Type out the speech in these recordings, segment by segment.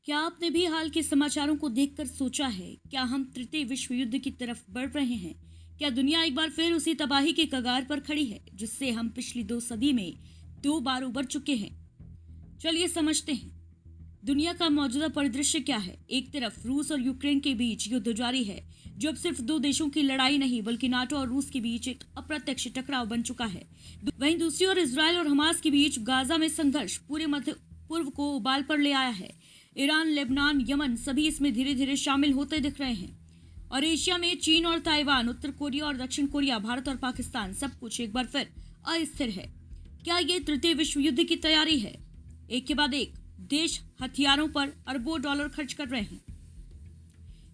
क्या आपने भी हाल के समाचारों को देखकर सोचा है, क्या हम तृतीय विश्व युद्ध की तरफ बढ़ रहे हैं? क्या दुनिया एक बार फिर उसी तबाही के कगार पर खड़ी है जिससे हम पिछली 2 सदी में 2 बार उबर चुके हैं? चलिए समझते हैं दुनिया का मौजूदा परिदृश्य क्या है। एक तरफ रूस और यूक्रेन के बीच युद्ध जारी है, जो अब सिर्फ 2 देशों की लड़ाई नहीं बल्कि नाटो और रूस के बीच एक अप्रत्यक्ष टकराव बन चुका है। वहीं दूसरी ओर इजरायल और हमास के बीच गाजा में संघर्ष पूरे मध्य पूर्व को उबाल पर ले आया है। ईरान, लेबनान, यमन सभी इसमें धीरे धीरे शामिल होते दिख रहे हैं। और एशिया में चीन और ताइवान, उत्तर कोरिया और दक्षिण कोरिया, भारत और पाकिस्तान, सब कुछ एक बार फिर अस्थिर है। क्या ये तृतीय विश्व युद्ध की तैयारी है? एक के बाद एक देश हथियारों पर अरबों डॉलर खर्च कर रहे हैं,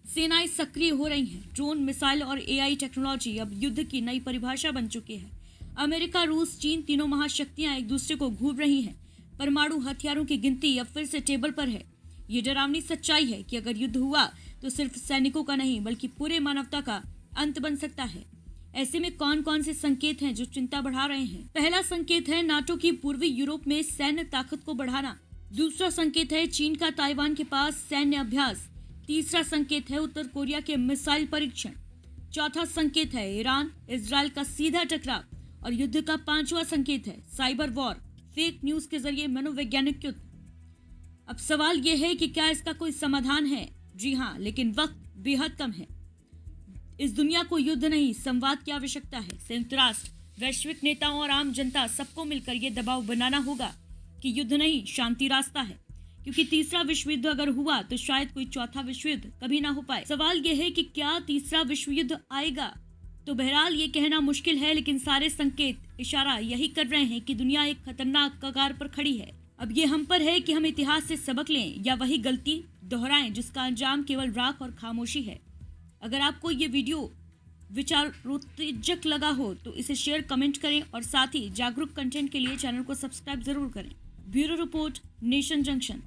सेनाएं सक्रिय हो रही हैं, ड्रोन, मिसाइल और एआई टेक्नोलॉजी अब युद्ध की नई परिभाषा बन चुकी है। अमेरिका, रूस, चीन, तीनों महाशक्तियां एक दूसरे को घूर रही हैं। परमाणु हथियारों की गिनती अब फिर से टेबल पर है। ये डरावनी सच्चाई है कि अगर युद्ध हुआ तो सिर्फ सैनिकों का नहीं बल्कि पूरे मानवता का अंत बन सकता है। ऐसे में कौन कौन से संकेत हैं जो चिंता बढ़ा रहे हैं? पहला संकेत है नाटो की पूर्वी यूरोप में सैन्य ताकत को बढ़ाना। दूसरा संकेत है चीन का ताइवान के पास सैन्य अभ्यास। तीसरा संकेत है उत्तर कोरिया के मिसाइल परीक्षण। चौथा संकेत है ईरान इजराइल का सीधा टकराव। और युद्ध का 5वां संकेत है साइबर वॉर, फेक न्यूज के जरिए मनोवैज्ञानिक युद्ध। अब सवाल यह है कि क्या इसका कोई समाधान है? जी हाँ, लेकिन वक्त बेहद कम है। इस दुनिया को युद्ध नहीं, संवाद की आवश्यकता है। संयुक्त राष्ट्र, वैश्विक नेताओं और आम जनता सबको मिलकर यह दबाव बनाना होगा कि युद्ध नहीं, शांति रास्ता है। क्योंकि तीसरा विश्व युद्ध अगर हुआ तो शायद कोई चौथा विश्व युद्ध कभी ना हो पाए। सवाल यह है कि क्या तीसरा विश्व युद्ध आएगा? तो बहरहाल ये कहना मुश्किल है, लेकिन सारे संकेत इशारा यही कर रहे हैं कि दुनिया एक खतरनाक कगार पर खड़ी है। अब ये हम पर है कि हम इतिहास से सबक लें या वही गलती दोहराएं जिसका अंजाम केवल राख और खामोशी है। अगर आपको ये वीडियो विचारोत्तेजक लगा हो तो इसे शेयर, कमेंट करें और साथ ही जागरूक कंटेंट के लिए चैनल को सब्सक्राइब जरूर करें। Bureau report, nation junction.